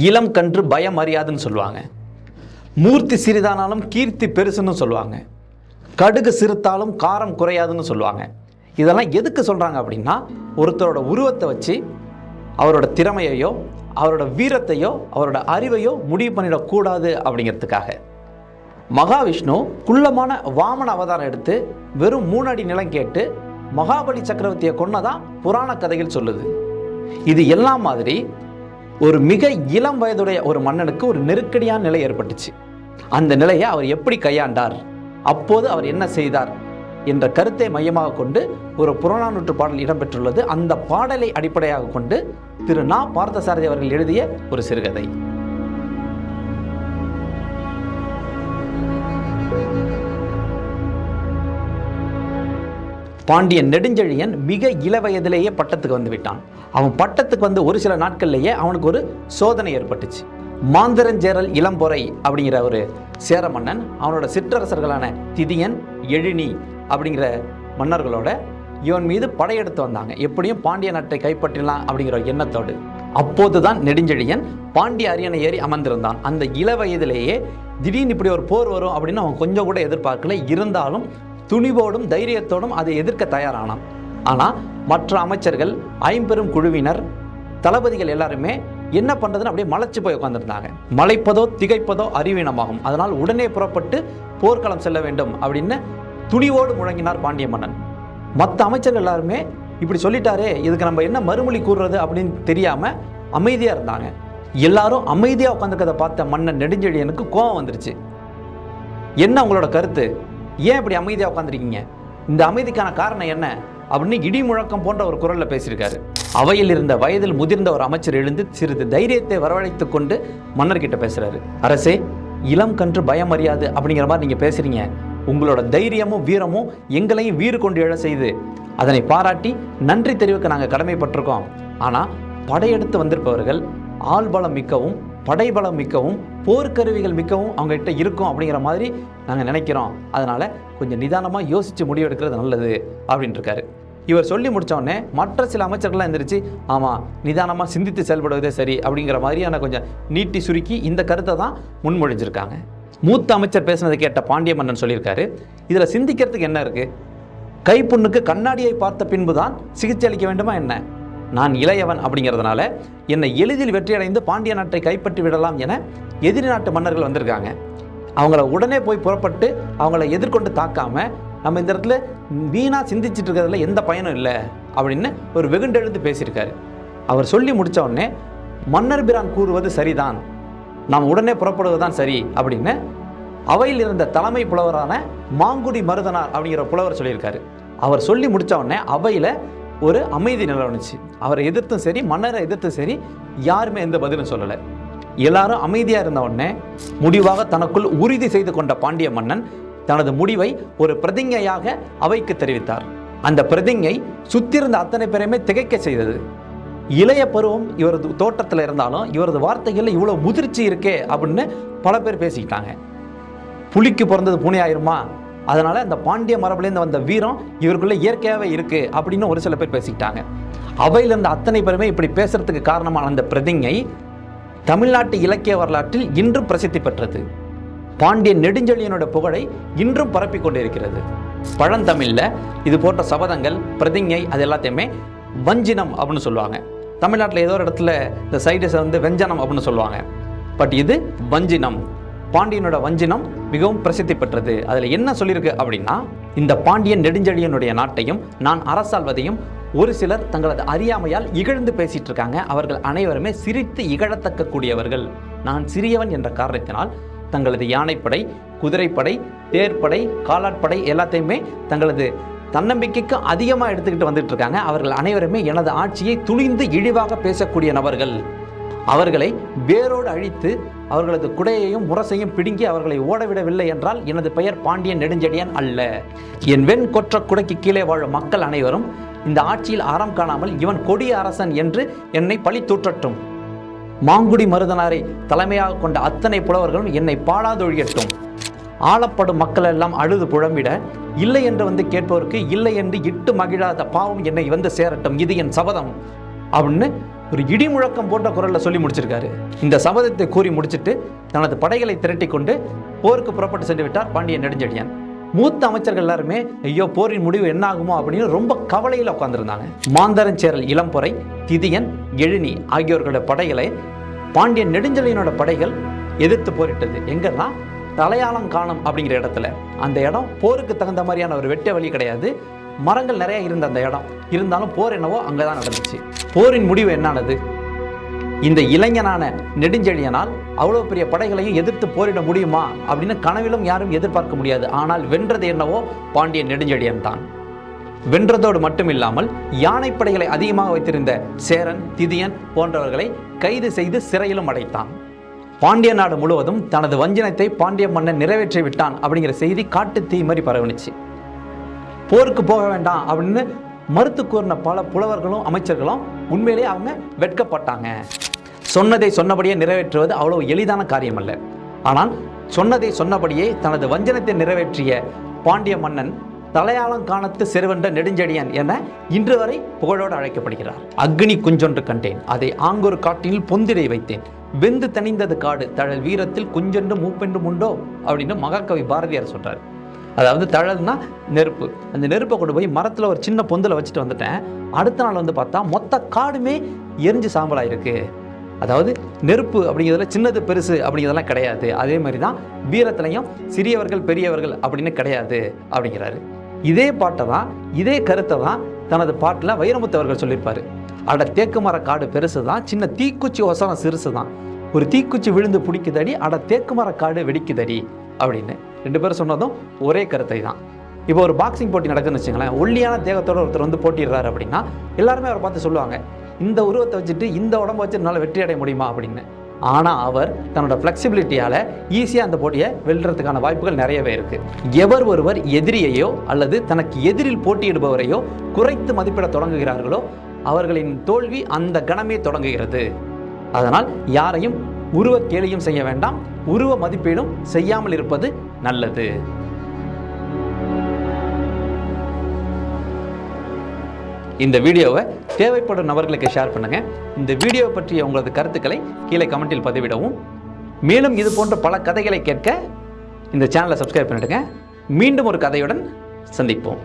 இளம் கன்று பயம் அறியாதுன்னு சொல்லுவாங்க. மூர்த்தி சிறிதானாலும் கீர்த்தி பெருசுன்னு சொல்லுவாங்க. கடுகு சிறுத்தாலும் காரம் குறையாதுன்னு சொல்லுவாங்க. இதெல்லாம் எதுக்கு சொல்கிறாங்க அப்படின்னா, ஒருத்தரோட உருவத்தை வச்சு அவரோட திறமையையோ அவரோட வீரத்தையோ அவரோட அறிவையோ முடிவு பண்ணிடக்கூடாது அப்படிங்கிறதுக்காக. மகாவிஷ்ணு குள்ளமான வாமன அவதாரம் எடுத்து வெறும் 3 அடி நிலம் கேட்டு மகாபலி சக்கரவர்த்தியை கொன்னதான் புராண கதைகள் சொல்லுது. இது எல்லாம் மாதிரி ஒரு மிக இளம் வயதுடைய ஒரு மன்னனுக்கு ஒரு நெருக்கடியான நிலை ஏற்பட்டுச்சு. அந்த நிலையை அவர் எப்படி கையாண்டார், அப்போது அவர் என்ன செய்தார் என்ற கருத்தை மையமாக கொண்டு ஒரு புறநானூற்று பாடல் இடம்பெற்றுள்ளது. அந்த பாடலை அடிப்படையாக கொண்டு திரு நா. பார்த்தசாரதி அவர்கள் எழுதிய ஒரு சிறுகதை. பாண்டியன் நெடுஞ்செழியன் மிக இளவயதிலேயே பட்டத்துக்கு வந்து விட்டான். அவன் பட்டத்துக்கு வந்து ஒரு சில நாட்கள்லேயே அவனுக்கு ஒரு சோதனை ஏற்பட்டுச்சு. மாந்தரஞ்சேரல் இளம்பொறை அப்படிங்கிற ஒரு சேர மன்னன் அவனோட சிற்றரசர்களான திதியன், எழினி அப்படிங்கிற மன்னர்களோட இவன் மீது படையெடுத்து வந்தாங்க. எப்படியும் பாண்டிய நாட்டை கைப்பற்றலாம் அப்படிங்கிற எண்ணத்தோடு. அப்போதுதான் நெடுஞ்செழியன் பாண்டிய அரியணை ஏறி அமர்ந்திருந்தான். அந்த இளவயதிலேயே திடீர்னு இப்படி ஒரு போர் வரும் அப்படின்னு அவன் கொஞ்சம் கூட எதிர்பார்க்கல. இருந்தாலும் துணிவோடும் தைரியத்தோடும் அதை எதிர்க்க தயாரானான். ஆனால் மற்ற அமைச்சர்கள், ஐம்பெரும் குழுவினர், தளபதிகள் எல்லாருமே என்ன பண்ணுறதுன்னு அப்படியே மலைச்சு போய் உட்காந்துருந்தாங்க. மலைப்பதோ திகைப்பதோ அறிவீனமாகும், அதனால் உடனே புறப்பட்டு போர்க்களம் செல்ல வேண்டும் அப்படின்னு துணிவோடு முழங்கினார் பாண்டிய மன்னன். மற்ற அமைச்சர்கள் எல்லாருமே இப்படி சொல்லிட்டாரே, இதுக்கு நம்ம என்ன மறுமொழி கூறுறது அப்படின்னு தெரியாமல் அமைதியாக இருந்தாங்க. எல்லாரும் அமைதியாக உட்காந்துருக்கதை பார்த்த மன்னன் நெடுஞ்செழியனுக்கு கோபம் வந்துருச்சு. என்ன உங்களோட கருத்து, ஏன் இப்படி அமைதியாக உட்காந்துருக்கீங்க, இந்த அமைதிக்கான காரணம் என்ன அப்படின்னு இடி முழக்கம் போன்ற ஒரு குரலில் பேசியிருக்காரு. அவையில் இருந்த வயதில் முதிர்ந்த ஒரு அமைச்சர் எழுந்து சிறிது தைரியத்தை வரவழைத்து கொண்டு மன்னர்கிட்ட பேசுறாரு. அரசே, இளம் கன்று பயம் அறியாது அப்படிங்கிற மாதிரி நீங்கள் பேசுறீங்க. உங்களோட தைரியமும் வீரமும் எங்களையும் வீறு கொண்டு எழ செய்து அதனை பாராட்டி நன்றி தெரிவிக்க நாங்கள் கடமைப்பட்டிருக்கோம். ஆனால் படையெடுத்து வந்திருப்பவர்கள் ஆள்பலம் மிக்கவும் படைபலம் மிக்கவும் போர்க்கருவிகள் மிக்கவும் அவங்ககிட்ட இருக்கும் அப்படிங்கிற மாதிரி நாங்கள் நினைக்கிறோம். அதனால் கொஞ்சம் நிதானமாக யோசித்து முடிவெடுக்கிறது நல்லது அப்படின்ட்டு இருக்காரு. இவர் சொல்லி முடித்தோடனே மற்ற சில அமைச்சர்கள்லாம் எந்திரிச்சு, ஆமாம், நிதானமாக சிந்தித்து செயல்படுவதே சரி அப்படிங்கிற மாதிரியான கொஞ்சம் நீட்டி சுருக்கி இந்த கருத்தை தான் முன்மொழிஞ்சிருக்காங்க. மூத்த அமைச்சர் பேசுனதை கேட்ட பாண்டிய மன்னன் சொல்லியிருக்காரு, இதில் சிந்திக்கிறதுக்கு என்ன இருக்குது, கைப்புண்ணுக்கு கண்ணாடியை பார்த்த பின்பு தான் சிகிச்சை அளிக்க வேண்டுமா என்ன? நான் இளையவன் அப்படிங்கிறதுனால என்னை எளிதில் வெற்றியடைந்து பாண்டிய நாட்டை கைப்பற்றி விடலாம் என எதிரி நாட்டு மன்னர்கள் வந்திருக்காங்க. அவங்கள உடனே போய் புறப்பட்டு அவங்கள எதிர்கொண்டு தாக்காம நம்ம இந்த இடத்துல வீணாக சிந்திச்சுட்டு இருக்கிறதுல எந்த பயனும் இல்லை அப்படின்னு ஒரு வெகுண்டெழுந்து பேசியிருக்காரு. அவர் சொல்லி முடித்த உடனே மன்னர் பிரான் கூறுவது சரிதான், நாம் உடனே புறப்படுவதுதான் சரி அப்படின்னு அவையில் இருந்த தலைமை புலவரான மாங்குடி மருதனார் அப்படிங்கிற புலவர் சொல்லியிருக்காரு. அவர் சொல்லி முடித்த உடனே அவையில் ஒரு அமைதி நிலவனுச்சு. அவரை எதிர்த்தும் சரி மன்னரை எதிர்த்தும் சரி யாருமே எந்த பதிலும் சொல்லலை. எல்லாரும் அமைதியாக இருந்த உடனே முடிவாக தனக்குள் உறுதி செய்து கொண்ட பாண்டிய மன்னன் தனது முடிவை ஒரு பிரதிஞ்ஞையாக அவைக்கு தெரிவித்தார். அந்த பிரதிஞ்ஞை சுத்திருந்த அத்தனை பேரையுமே திகைக்க செய்தது. இளைய பருவம் இவரது தோட்டத்தில் இருந்தாலும் இவரது வார்த்தைகளில் இவ்வளோ முதிர்ச்சி இருக்கே அப்படின்னு பல பேர் பேசிக்கிட்டாங்க. புலிக்கு பிறந்தது பூனை ஆயிருமா, அதனால் அந்த பாண்டிய மரபுலேருந்து வந்த வீரம் இவருக்குள்ளே இயற்கையாகவே இருக்குது அப்படின்னு ஒரு சில பேர் பேசிக்கிட்டாங்க. அவையில் இருந்த அத்தனை பேருமே இப்படி பேசுறதுக்கு காரணமான அந்த பிரதிஞ்ஞை தமிழ்நாட்டு இலக்கிய வரலாற்றில் இன்றும் பிரசித்தி பெற்றது. பாண்டிய நெடுஞ்செழியனோட புகழை இன்றும் பரப்பி கொண்டிருக்கிறது. பழந்தமிழில் இது போன்ற சபதங்கள், பிரதிஞ்ஞை அது எல்லாத்தையுமே வஞ்சினம் அப்படின்னு சொல்லுவாங்க. தமிழ்நாட்டில் ஏதோ ஒரு இடத்துல இந்த சைடிஸை வந்து வெஞ்சனம் அப்படின்னு சொல்லுவாங்க. பட் இது வஞ்சினம். பாண்டியனோட வஞ்சினம் மிகவும் பிரசித்தி பெற்றது. அதில் என்ன சொல்லியிருக்கு அப்படின்னா, இந்த பாண்டியன் நெடுஞ்செழியனுடைய நாட்டையும் நான் அரசாள்வதையும் ஒரு சிலர் தங்களது அறியாமையால் இகழ்ந்து பேசிட்டு இருக்காங்க. அவர்கள் அனைவருமே சிரித்து இகழத்தக்க கூடியவர்கள். நான் சிறியவன் என்ற காரணத்தினால் தங்களது யானைப்படை, குதிரைப்படை, தேர்ப்படை, காலாட்படை எல்லாத்தையுமே தங்களது தன்னம்பிக்கைக்கு அதிகமாக எடுத்துக்கிட்டு வந்துட்டு இருக்காங்க. அவர்கள் அனைவருமே எனது ஆட்சியை துணிந்து இழிவாக பேசக்கூடிய நபர்கள். அவர்களை வேரோடு அழித்து அவர்களது குடையையும் முரசையும் பிடுங்கி அவர்களை ஓடவிடவில்லை என்றால் எனது பெயர் பாண்டியன் நெடுஞ்செழியன் அல்ல. என் வெண் கொற்ற குடைக்கு கீழே வாழும் மக்கள் அனைவரும் இந்த ஆட்சியில் அறம் காணாமல் இவன் கொடிய அரசன் என்று என்னை பழி தூற்றட்டும். மாங்குடி மருதனாரை தலைமையாக கொண்ட அத்தனை புலவர்களும் என்னை பாழாதொழியட்டும். ஆளப்படும் மக்கள் எல்லாம் அழுது புழம்பிட, இல்லை என்று வந்து கேட்பவருக்கு இல்லை என்று இட்டு மகிழாத பாவம் என்னை வந்து சேரட்டும், இது என் சபதம் அப்படின்னு ஒரு இடி முழக்கம் போன்ற குரல்ல சொல்லி முடிச்சிருக்காரு. இந்த சபதத்தை கூறி முடிச்சிட்டு தனது படைகளை திரட்டி கொண்டு போருக்கு புறப்பட்டு சென்று விட்டார் பாண்டிய நெடுஞ்செழியன். மூத்த அமைச்சர்கள் எல்லாருமே ஐயோ போரின் முடிவு என்ன ஆகுமோ அப்படின்னு ரொம்ப கவலையில் உட்கார்ந்துருந்தாங்க. மாந்தரஞ்சேரல் இளம்பொறை, திதியன், எழினி ஆகியோர்களோட படைகளை பாண்டிய நெடுஞ்செழியனோட படைகள் எதிர்த்து போரிட்டது. எங்கன்னா தலையாலங்கானம் அப்படிங்கிற இடத்துல. அந்த இடம் போருக்கு தகுந்த மாதிரியான ஒரு வெட்ட வழி கிடையாது, மரங்கள் நிறைய இருந்த அந்த இடம். இருந்தாலும் போர் என்னவோ அங்கதான் நடந்துச்சு. போரின் முடிவு என்னானது? இந்த இளைஞனான நெடுஞ்செழியனால் அவ்வளோ பெரிய படைகளையும் எதிர்த்து போரிட முடியுமா அப்படின்னு கனவிலும் யாரும் எதிர்பார்க்க முடியாது. ஆனால் வென்றது என்னவோ பாண்டிய நெடுஞ்செழியன் தான். வென்றதோடு மட்டும் இல்லாமல் யானைப்படைகளை அதிகமாக வைத்திருந்த சேரன், திதியன் போன்றவர்களை கைது செய்து சிறையிலும் அடைத்தான். பாண்டிய நாடு முழுவதும் தனது வஞ்சனத்தை பாண்டிய மன்னன் நிறைவேற்றி விட்டான் அப்படிங்கிற செய்தி காட்டு தீ மாதிரி பரவுனுச்சு. போருக்கு போக வேண்டாம் அப்படின்னு மறுத்து கூறின பல புலவர்களும் அமைச்சர்களும் உண்மையிலேயே அவங்க வெட்கப்பட்டாங்க. சொன்னதை சொன்னபடியே நிறைவேற்றுவது அவ்வளவு எளிதான காரியம் அல்ல. ஆனால் சொன்னதை சொன்னபடியே தனது வஞ்சனத்தை நிறைவேற்றிய பாண்டிய மன்னன் தலையாலங்கானத்து செருவென்ற நெடுஞ்செழியன் என இன்று வரை புகழோடு அழைக்கப்படுகிறார். அக்னி குஞ்சொன்று கண்டேன், அதை ஆங்கொரு காட்டில் பொந்திடை வைத்தேன், வெந்து தணிந்தது காடு, தழல் வீரத்தில் குஞ்சென்று மூப்பென்றும் உண்டோ அப்படின்னு மகாகவி பாரதியார் சொல்றார். அதாவது தழல்னா நெருப்பு. அந்த நெருப்பை கொண்டு போய் மரத்தில் ஒரு சின்ன பொந்தில் வச்சுட்டு வந்துட்டேன். அடுத்த நாள் வந்து பார்த்தா மொத்த காடுமே எரிஞ்சு சாம்பலாயிருக்கு. அதாவது நெருப்பு அப்படிங்கிறதுல சின்னது பெருசு அப்படிங்கிறதெல்லாம் கிடையாது. அதே மாதிரி தான் வீரத்திலையும் சிறியவர்கள் பெரியவர்கள் அப்படின்னு கிடையாது அப்படிங்கிறாரு. இதே பாட்டை தான், இதே கருத்தை தான் தனது பாட்டில் வைரமுத்தவர்கள் சொல்லியிருப்பாரு. அட தேக்கு மர காடு பெருசு தான், சின்ன தீக்குச்சி ஒசரம் சிறுசு தான், ஒரு தீக்குச்சி விழுந்து பிடிக்குதடி, அட தேக்கு மர காடு வெடிக்குதடி அப்படின்னு ரெண்டு பேரும் சொன்னதும் ஒரே கருத்தை தான். இப்போ ஒரு பாக்ஸிங் போட்டி நடக்குதுன்னு வச்சுங்களேன். ஒல்லியான தேகத்தோட ஒருத்தர் வந்து போட்டிடுறாரு அப்படின்னா எல்லாருமே அவரை பார்த்து சொல்லுவாங்க, இந்த உருவத்தை வச்சுட்டு இந்த உடம்பை வச்சு என்னால் வெற்றி அடைய முடியுமா அப்படின்னு. ஆனால் அவர் தன்னோட ஃப்ளெக்சிபிலிட்டியால் ஈஸியாக அந்த போட்டியை வெல்றதுக்கான வாய்ப்புகள் நிறையவே இருக்குது. எவர் ஒருவர் எதிரியையோ அல்லது தனக்கு எதிரில் போட்டியிடுபவரையோ குறைத்து மதிப்பிட தொடங்குகிறார்களோ அவர்களின் தோல்வி அந்த கணமே தொடங்குகிறது. அதனால் யாரையும் உருவ கேலியும் செய்ய வேண்டாம், உருவ மதிப்பீடும் செய்யாமல் இருப்பது நல்லது. இந்த வீடியோவை தேவைப்படும் நபர்களுக்கு ஷேர் பண்ணுங்க. இந்த வீடியோ பற்றிய உங்களது கருத்துக்களை கீழே கமெண்டில் பதிவிடவும். மேலும் இது போன்ற பல கதைகளை கேட்க இந்த சேனலை சப்ஸ்கிரைப் பண்ணிடுங்க. மீண்டும் ஒரு கதையுடன் சந்திப்போம்.